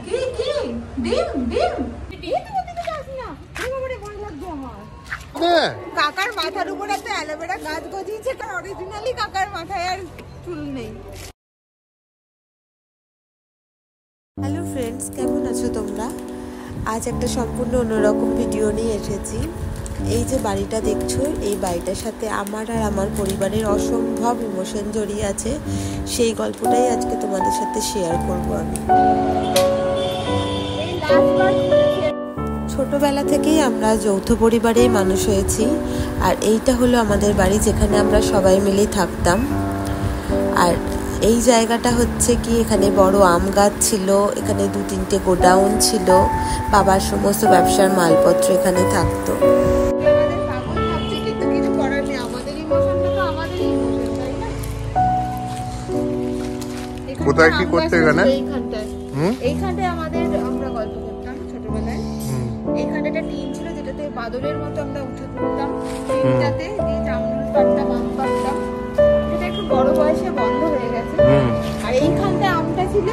কি কি ডিম ডিম কাকার মাথার উপর একটা অ্যালোভেরা গাছ গজিয়েছে, কারণ অরিজিনালি কাকার মাথায় আর চুল নেই। হ্যালো ফ্রেন্ডস, কেমন আছো তোমরা? আজ একটা সম্পূর্ণ অন্যরকম ভিডিও নিয়ে এসেছি। এই যে বাড়িটা দেখছো, এই বাড়িটার সাথে আমার আর আমার পরিবারের অসম্ভব ইমোশন জড়িয়ে আছে। সেই গল্পটাই আজকে তোমাদের সাথে শেয়ার করব আমি। ছোটবেলা থেকেই আমরা যৌথ পরিবারেই মানুষ হয়েছি, আর এইটা হলো আমাদের বাড়ি, যেখানে আমরা সবাই মিলেই থাকতাম। আর এই জায়গাটা হচ্ছে কি, এখানে বড় আম গাছ ছিল, এখানে 2-3টে গোডাউন ছিল, বাবার সমস্ত ব্যবসার মালপত্র এখানে থাকতো। কোথায় কি করতে এখানে? এইখানটায় আমাদের আমরা গল্প করতাম ছোটবেলায়। এইখানটা একটা টিন ছিল, যেটাতে বাদলের মতো আমরা উঠে পড়তাম। টিনটাতে দিয়ে জামরুল পাড়তাম, আম পাড়তাম। এটা একটু বড় বয়সে বন্ধ হয়ে গেছে। আর এইখানটায় আমটা ছিল,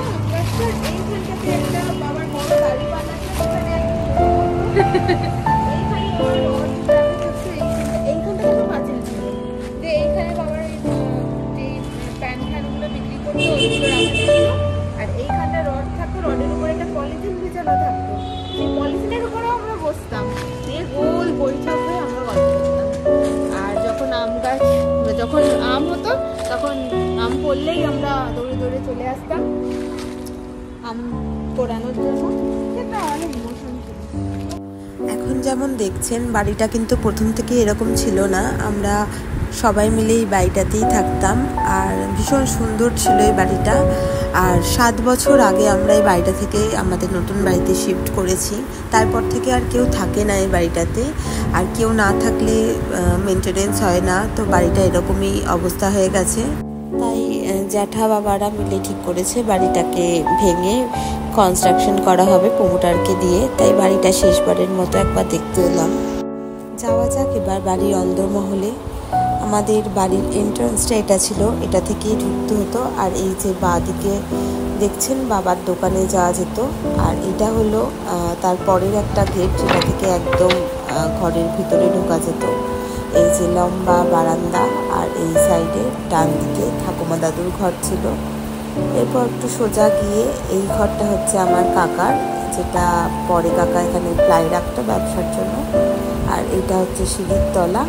এইখানটাতে একটা বাবার বড় গাড়ি পালা ছিল, ওখানে এইখানে বড় রড রাখা থাকতো। এইখানটা কিন্তু পাঁচিল ছিল, যে এইখানে বাবার যে প্যান ফ্যানগুলো বিক্রি করতো ওইগুলো রাখা ছিল। আর এইখানটা রড থাকতো, রডের উপরে একটা পলিথিন বিছানো থাকতো, সেই পলিথিনের উপরেও আমরা বসতাম, দিয়ে গোল বৈঠক হয়ে আমরা গল্প করতাম। আর যখন যখন আম হতো, তখন আম পড়লেই আমরা দৌড়ে দৌড়ে চলে আসতাম আম পোড়ানোর জন্য। সেটা অনেক ইমোশন ছিল। এখন যেমন দেখছেন, বাড়িটা কিন্তু প্রথম থেকে এরকম ছিল না। আমরা সবাই মিলে এই বাড়িটাতেই থাকতাম, আর ভীষণ সুন্দর ছিল এই বাড়িটা। আর 7 বছর আগে আমরা এই বাড়িটা থেকে আমাদের নতুন বাড়িতে শিফট করেছি। তারপর থেকে আর কেউ থাকে না এই বাড়িটাতে, আর কেউ না থাকলে মেনটেনেন্স হয় না, তো বাড়িটা এরকমই অবস্থা হয়ে গেছে। তাই জ্যাঠা বাবারা মিলে ঠিক করেছে বাড়িটাকে ভেঙে কনস্ট্রাকশন করা হবে প্রমোটারকে দিয়ে। তাই বাড়িটা শেষবারের মতো একবার দেখতে এলাম। যাওয়া যাক এবার বাড়ির অন্দরমহলে। আমাদের বাড়ির এন্ট্রান্সটা এটা ছিল, এটা থেকেই ঢুকতে হতো। আর এই যে বাঁদিকে দেখছেন, বাবার দোকানে যাওয়া যেত। আর এটা হলো তারপরের একটা গেট, যেটা থেকে একদম ঘরের ভিতরে ঢোকা যেত। এই যে লম্বা বারান্দা, আর এই সাইডে ডান দিকে ঠাকুমা দাদুর ঘর ছিল। এরপর একটু সোজা গিয়ে এই ঘরটা হচ্ছে আমার কাকার, যেটা পরে কাকা এখানে প্লাই রাখতো ব্যবসার জন্য। আর এইটা হচ্ছে সিঁড়ির তলা।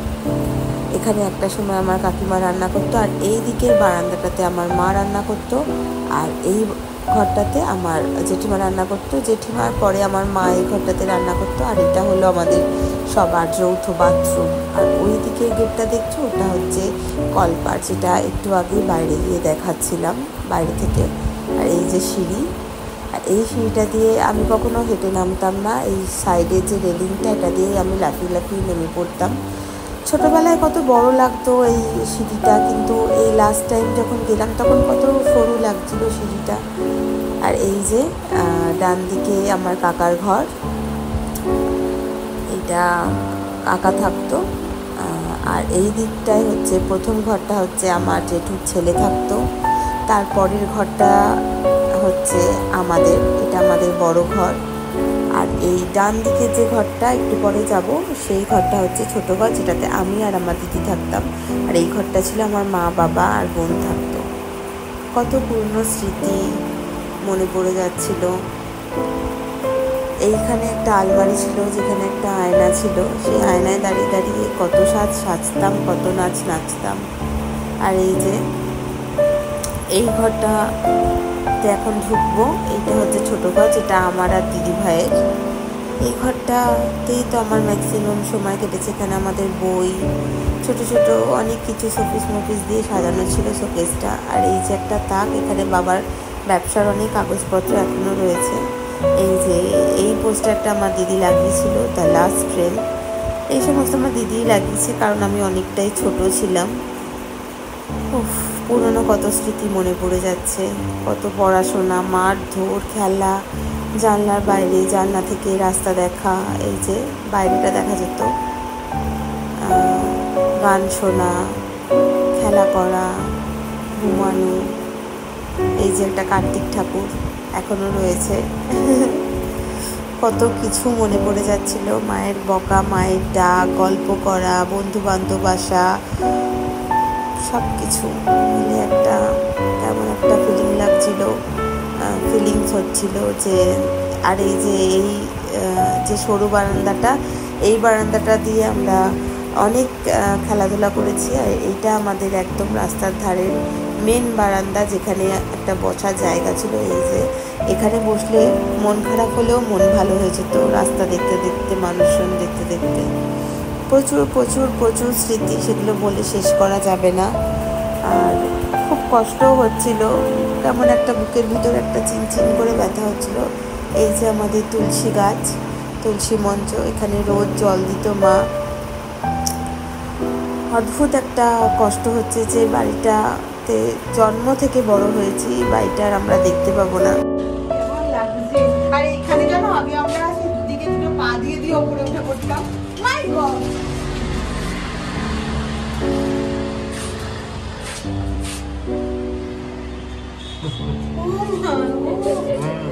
এখানে একটা সময় আমার কাকিমা রান্না করতো, আর এই দিকের বারান্দাটাতে আমার মা রান্না করতো, আর এই ঘরটাতে আমার জেঠিমা রান্না করতো। জেঠিমার পরে আমার মা এই ঘরটাতে রান্না করতো। আর এটা হলো আমাদের সবার যৌথ বাথরুম। আর ওই দিকের গেটটা দেখছো, ওটা হচ্ছে কলপার, যেটা একটু আগে বাইরে গিয়ে দেখাচ্ছিলাম বাইরে থেকে। আর এই যে সিঁড়ি, আর এই সিঁড়িটা দিয়ে আমি কখনো হেঁটে নামতাম না। এই সাইডের যে রেলিংটা, এটা দিয়ে আমি লাফিয়ে লাফিয়ে নেমে পড়তাম। ছোটোবেলায় কত বড় লাগতো এই সিঁড়িটা, কিন্তু এই লাস্ট টাইম যখন গেলাম তখন কত সরু লাগছিল সিঁড়িটা। আর এই যে ডান দিকে আমার কাকার ঘর, এটা কাকা থাকতো। আর এই দিকটায় হচ্ছে প্রথম ঘরটা হচ্ছে আমার জেঠুর ছেলে থাকতো। তারপরের ঘরটা হচ্ছে আমাদের, এটা আমাদের বড় ঘর। আর এই ডান দিকে যে ঘরটা একটু পরে যাব, সেই ঘরটা হচ্ছে ছোট ঘর, যেটাতে আমি আর আমার দিদি থাকতাম। আর এই ঘরটা ছিল আমার মা, বাবা আর বোন থাকতো। কত পুরনো স্মৃতি মনে পড়ে যাচ্ছিল। এইখানে একটা আলমারি ছিল, যেখানে একটা আয়না ছিল। সেই আয়নায় দাঁড়িয়ে দাঁড়িয়ে কত সাজতাম, কত নাচতাম। আর এই যে এই ঘরটাতে এখন ঢুকবো, এইটা হচ্ছে ছোট ঘর, যেটা আমার আর দিদি ভাইয়ের। এই ঘরটাতেই তো আমার ম্যাক্সিমাম সময় কেটেছে। এখানে আমাদের বই, ছোট ছোট অনেক কিছু শোপিস মোপিস দিয়ে সাজানো ছিল শোকেসটা। আর এই যে একটা তাক, এখানে বাবার ব্যবসার অনেক কাগজপত্র এখনও রয়েছে। এই যে এই পোস্টারটা আমার দিদি লাগিয়েছিল, দ্য লাস্ট ট্রেন। এই সমস্ত আমার দিদিই লাগিয়েছে, কারণ আমি অনেকটাই ছোট ছিলাম। পুরনো কত স্মৃতি মনে পড়ে যাচ্ছে, কত পড়াশোনা, মারধর, খেলা, জানলার বাইরে, জানলা থেকে রাস্তা দেখা। এই যে বাইরেটা দেখা যেত, গান শোনা, খেলা করা, ঘুমানো। এই যে একটা কার্তিক ঠাকুর, এখনো রয়েছে। কত কিছু মনে পড়ে যাচ্ছিল, মায়ের বকা, মায়ের ডাক, গল্প করা, বন্ধু বান্ধব আসা, সব কিছু মিলে একটা কেমন একটা ফিলিংস হচ্ছিল যে আর এই যে সরু বারান্দাটা, এই বারান্দাটা দিয়ে আমরা অনেক খেলাধুলা করেছি। আর এইটা আমাদের একদম রাস্তার ধারের মেন বারান্দা, যেখানে একটা বসার জায়গা ছিল। এই যে এখানে বসলে মন খারাপ হলেও মন ভালো হয়ে যেত, রাস্তা দেখতে দেখতে, মানুষজন দেখতে দেখতে। প্রচুর প্রচুর প্রচুর স্মৃতি, সেগুলো বলে শেষ করা যাবে না। আর খুব কষ্টও হচ্ছিল, কেমন একটা বুকের ভিতর একটা চিনচিন করে ব্যথা হচ্ছিল। এই যে আমাদের তুলসী গাছ, তুলসী মঞ্চ, এখানে রোজ জল দিত মা। অদ্ভুত একটা কষ্ট হচ্ছে যে বাড়িটাতে জন্ম থেকে বড় হয়েছি, বাড়িটার আমরা দেখতে পাবো না। আর এখানে জানো আগে আমরা দুদিকে দুটো পা দিয়ে দিয়ে ওপরে উঠে পড়তাম। মাই গড,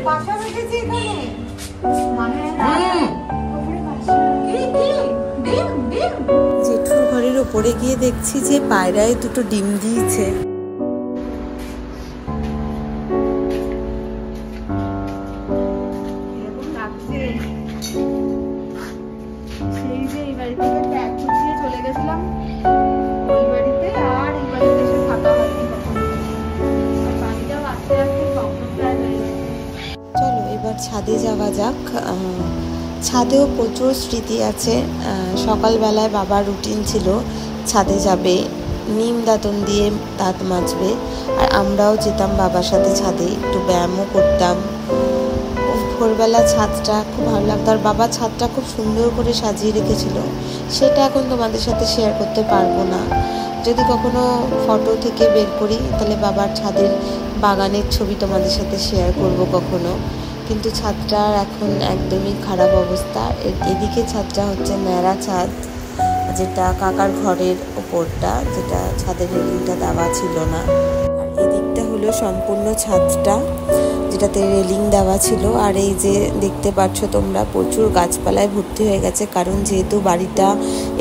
বাসা রেখেছি এখানে, জেঠুর ঘরের ওপরে গিয়ে দেখছি যে পায়রায় দুটো ডিম দিয়েছে। সেই যে এই বাড়ি থেকে ব্যাগ গুছিয়ে চলে গেছিলাম ওই বাড়িতে, আর এই বাড়িতে এসে থাকা হয়নি কখনো। আর বাড়িটাও আস্তে আস্তে স্বপ্নপ্রায় হয়ে গেছে। চলো এবার ছাদে যাওয়া যাক। ছাদেও প্রচুর স্মৃতি আছে। সকালবেলায় বাবার রুটিন ছিল ছাদে যাবে, নিম দাঁতন দিয়ে দাঁত মাজবে, আর আমরাও যেতাম বাবার সাথে ছাদে, একটু ব্যায়ামও করতাম। ভোরবেলা ছাদটা খুব ভালো লাগতো। আর বাবা ছাদটা খুব সুন্দর করে সাজিয়ে রেখেছিল, সেটা এখন তোমাদের সাথে শেয়ার করতে পারবো না। যদি কখনো ফটো থেকে বের করি তাহলে বাবার ছাদের বাগানের ছবি তোমাদের সাথে শেয়ার করব কখনো। কিন্তু ছাদটার এখন একদমই খারাপ অবস্থা। এদিকে ছাদটা হচ্ছে ন্যাড়া ছাদ, যেটা কাকার ঘরের ওপরটা, যেটা ছাদের রেলিংটা দেওয়া ছিল না। আর এদিকটা হলো সম্পূর্ণ ছাদটা, যেটাতে রেলিং দেওয়া ছিল। আর এই যে দেখতে পাচ্ছ তোমরা, প্রচুর গাছপালায় ভর্তি হয়ে গেছে, কারণ যেহেতু বাড়িটা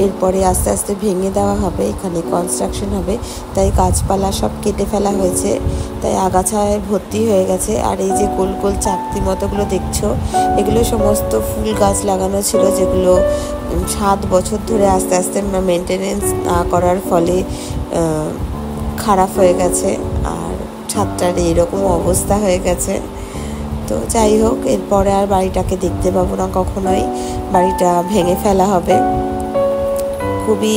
এরপরে আস্তে আস্তে ভেঙে দেওয়া হবে, এখানে কনস্ট্রাকশন হবে, তাই গাছপালা সব কেটে ফেলা হয়েছে, তাই আগাছায় ভর্তি হয়ে গেছে। আর এই যে গোল গোল চাকতি মতোগুলো দেখছো, এগুলো সমস্ত ফুল গাছ লাগানো ছিল, যেগুলো 7 বছর ধরে আস্তে আস্তে মেনটেনেন্স না করার ফলে খারাপ হয়ে গেছে। আর ছাদটার এইরকম অবস্থা হয়ে গেছে। তো যাই হোক, এরপরে আর বাড়িটাকে দেখতে পাবো না কখনোই, বাড়িটা ভেঙে ফেলা হবে। খুবই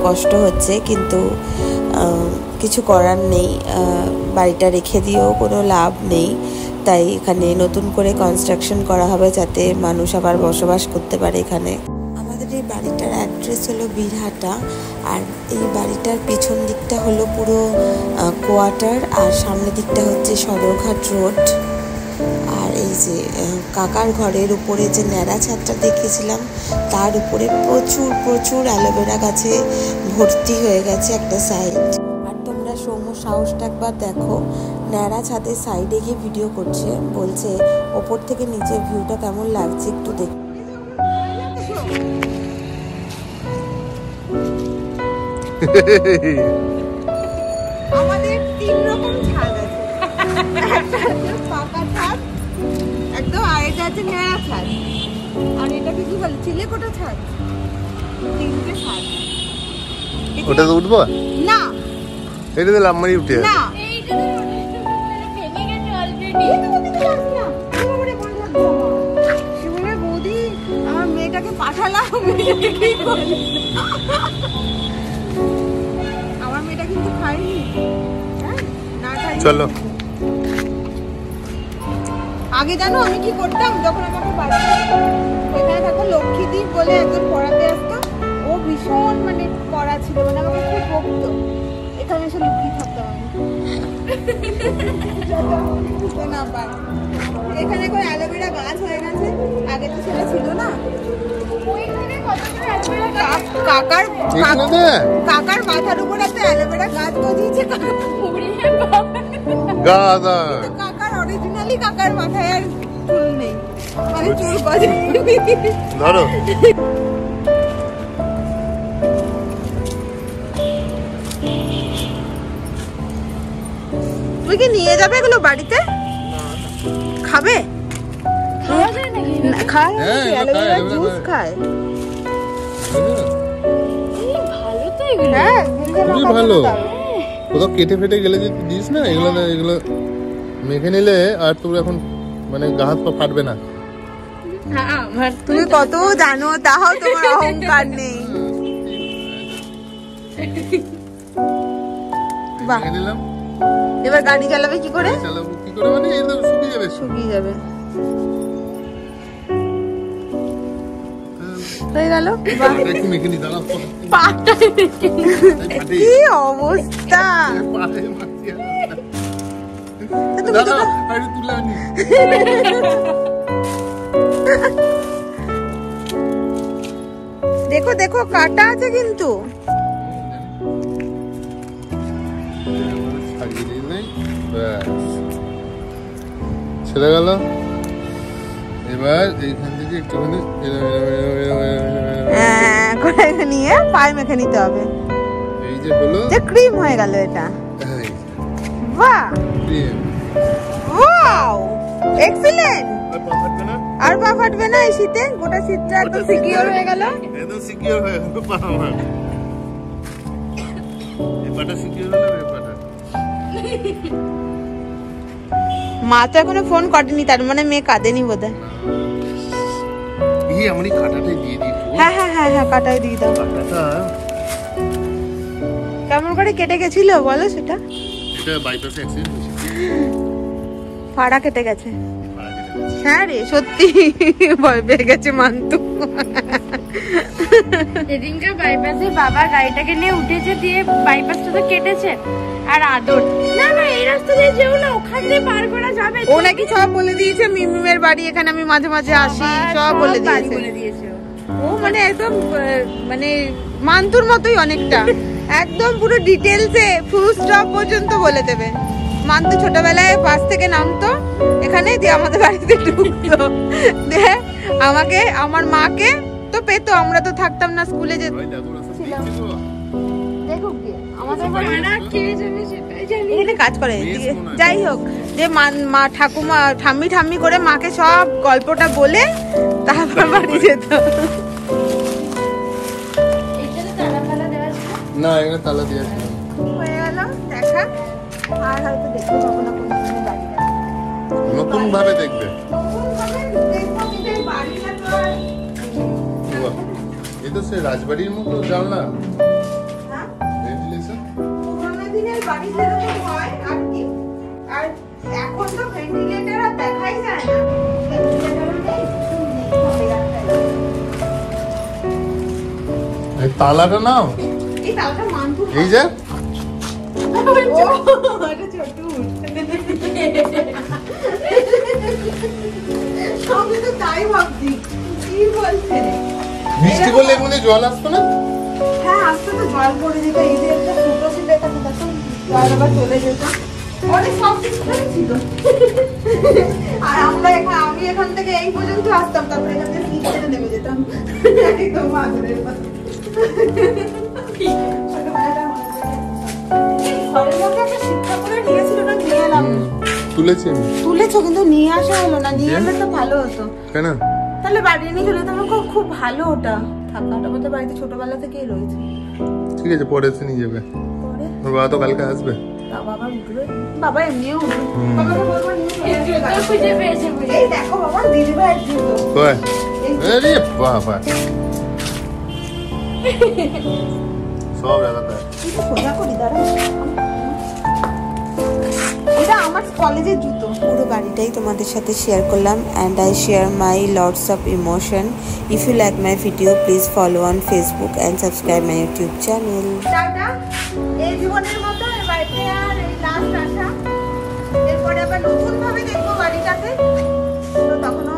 কষ্ট হচ্ছে, কিন্তু কিছু করার নেই, বাড়িটা রেখে দিয়েও কোনো লাভ নেই। তাই এখানে নতুন করে কনস্ট্রাকশন করা হবে, যাতে মানুষ আবার বসবাস করতে পারে এখানে। আমাদের এই বাড়িটার অ্যাড্রেস হলো বীরহাটা, আর এই বাড়িটার পিছন দিকটা হলো পুরো কোয়ার্টার, আর সামনের দিকটা হচ্ছে সদরঘাট রোড। আর এই যে কাকার ঘরের উপরে যে ন্যাড়া ছাদটা দেখেছিলাম, তার উপরে প্রচুর প্রচুর অ্যালোভেরা গাছে ভর্তি হয়ে গেছে একটা সাইড। আর তোমরা সৌম্য সাহসটা একবার দেখো, ন্যাড়া ছাদের সাইডে গিয়ে ভিডিও করছে, বলছে ওপর থেকে নিচের ভিউটা কেমন লাগছে একটু দেখ। আমাদের 3 রকম ছাদ আছে, একটা হচ্ছে পাকা ছাদ একদম, আর এটা হচ্ছে ন্যাড়া ছাদ, আর এটাকে কি বলে চিলেকোঠা ছাদ। 3টে ছাদ। ওটা তো উঠবো না, এটা তো লাম্মারি উঠে না, এইটা তো ভেঙে গেছে অলরেডি। শিবনের বৌদি আমার মেয়েটাকে পাঠালাম, আমার মেয়েটা কিন্তু খায়নি, না খাই। চলো আগে জানো আমি কি করতাম, যখন আমাকে বাড়িতে এখানে থাকতো লক্ষ্মীদীপ বলে একজন পড়াতে আসতো, ও ভীষণ মানে পড়া ছিল, মানে আমাকে খুব বকতো, এখানে এসে লুকিয়ে থাকতাম আমি না পার। এখানে এখন অ্যালোভেরা গাছ হয়ে গেছে, আগে তো সেটা ছিল না। কাকার মাথার উপর একটা অ্যালোভেরা গাছ গজিয়েছে, কাকার অরিজিনালি কাকার মাথায় আর চুল নেই, মানে চুল গজায়নি। ধরো তুই কি নিয়ে যাবে এগুলো বাড়িতে? খাবে? খাওয়া যায় নাকি? না, খায় হ্যাঁ, এগুলো খায়, অ্যালোভেরা এগুলো জুস খায়। খায়। এই ভালো তো এগুলো। হ্যাঁ খুবই ভালো। কোথাও কেটে ফেটে গেলে যদি দিস না এগুলো মেখে নিলে আর তোর এখন মানে গা হাত পা ফাটবে না। হ্যাঁ আমার তো তুমি কত জানো, তাও তোমার অহংকার নেই। বাহ। মেখে নিলাম, এবার গাড়ি চালাবে কি করে? চালাবো কি করে মানে এই তো শুকিয়ে যাবে। শুকিয়ে যাবে। হয়ে গেল। বাহ, আর একটু মেখে নি দাঁড়াও। পাটা কি অবস্থা! পায়ে মারছি আর। তুমি দাঁড়াও, তো- আর একটু তুলে আনি। দেখো দেখো কাটা আছে কিন্তু। ছাড়িয়ে দিলেই ব্যাস ছেড়ে গেল। এবার এইখান থেকে একটুখানি হ্যাঁ, করে নিয়ে পায়ে মেখে নিতে হবে। এই যে হলো যে ক্রিম হয়ে গেল এটা। এই বাহ, cream। Wow, excellent. আর পা ফাটবে না? আর পা ফাটবে না এই শীতে? গোটা শীতটা একদম সিকিউর হয়ে গেল। একদম সিকিউর হয়ে গেল পা আমার। এই পাটা সিকিউর হলো, এই পাটা। মা তো এখনো ফোন করেনি, তার মানে মেয়ে কাঁদেনি বোধহয়। এই আমি কাটাটাই দিয়ে দিই তো। হ্যাঁ হ্যাঁ হ্যাঁ হ্যাঁ, কাটাই দিয়ে দাও। কাটাটা কেমন করে কেটে গেছিল বলো সেটা? এটা বাইপাসে অ্যাক্সিডেন্ট হয়েছে। ফাড়া কেটে গেছে। মারা গেছে। হ্যাঁ রে, সত্যি ভয় পেয়ে গেছে মান্তু। সেদিনকে বাইপাসে বাবা গাড়িটাকে নিয়ে উঠেছে, দিয়ে বাইপাসটা তো কেটেছে। আর আদর না না এই রাস্তা দিয়ে যেও না, ওখান দিয়ে পার করা যাবে। ও নাকি সব বলে দিয়েছে, মিমিমের বাড়ি এখানে, আমি মাঝে মাঝে আসি, সব বলে দিয়েছে। বলে দিয়েছে ও। ও মানে একদম মানে মান্তুর মতোই অনেকটা, একদম পুরো ডিটেলসে ফুল স্টপ পর্যন্ত বলে দেবে। মান্তু ছোটবেলায় বাস থেকে নামতো এখানে, দিয়ে আমাদের বাড়িতে ঢুকতো, দিয়ে আমাকে আমার মাকে তো পেতো, আমরা তো থাকতাম না, স্কুলে যে ওই দেখো রাস্তা দিয়েছি তো। দেখো কি আমাদের ভাড়া কে জানে সেটাই জানি। এখানে কাজ করে। বেশ দিয়ে মনে হয়। যাই হোক, যে মা ঠাকুমা ঠাম্মি ঠাম্মি করে মাকে সব গল্পটা বলে তারপর বাড়ি যেত। এইটাতে তালা ফালা দেওয়া ছিল। না এখানে তালা দিয়ে আছে। হয়ে গেল দেখা, আর হয়তো দেখতে পাবো না কোনো দিন বাড়িটা। নতুন ভাবে দেখবে। নতুনভাবে দেখবো, কিন্তু এই বাড়িটা তো আর বাহ, এই তো সে রাজবাড়ির মতো জানলা না, ভেন্টিলেশন। পুরোনো দিনের বাড়ি যেরকম হয় আর কি, আর এখন তো ভেন্টিলেটর আর দেখাই যায় না। ভেন্টিলেটরও নেই, কিছু নেই, সবে রাস্তায়। এই তালাটা নাও। এই তালটা মানতু এই যে আমি তো তাই ভাবছি, কি বলছে রে? বৃষ্টি করলে এর মধ্যে জল আসতো না? হ্যাঁ, আজকে তো জল পড়ে যেত, এই যে একটা ছোটো ছিল, এটা তো দেখো জল আবার চলে যেত, অনেক সব সিস্টেম ছিল। আর আমি এখান থেকে এই পর্যন্ত আসতাম, তারপরে এখান থেকে নিচ থেকে নেমে যেতাম একদম মাদুরের মতো। ছোটবেলাটা মনে পড়ে। এই ঘরের মধ্যে একটা শিক্ষা করে নিয়েছিল না, নিয়ে এলাম। তুলেছি আমি। তুলেছো কিন্তু নিয়ে আসা হলো না, নিয়ে এলে তো ভালো হতো। কেন? তাহলে বাড়ি নিয়ে চলে যেতাম, খুব খুব ভালো ওটা থাকাটা, আমাদের বাড়িতে ছোটবেলা থেকেই রয়েছে। ঠিক আছে পরে এসে নিয়ে যাবে। পরে ওর বাবা তো কালকে আসবে। বাবা উঠবে, বাবা এমনিও উঠবে, বাবাকে বলবো নিয়ে চলে আসবে জুতো বাড়ি। খুঁজে পেয়েছে বুঝি। এই দেখো বাবা, দিদি ভাইয়ের জুতো। কয় এই আরে বাবা সব রাখা জুতো সোজা করি, দাঁড়াও। এটা আমার কলেজের জুতো। পুরো বাড়িটাই তোমাদের সাথে শেয়ার করলাম and I share my lots of emotion. If you like my video please follow on Facebook and subscribe my YouTube channel. Tata, এই জীবনের মতো এই বাড়িতে আর এই লাস্ট আসা, এরপরে আবার নতুন ভাবে দেখবো বাড়িটাকে, তো তখনও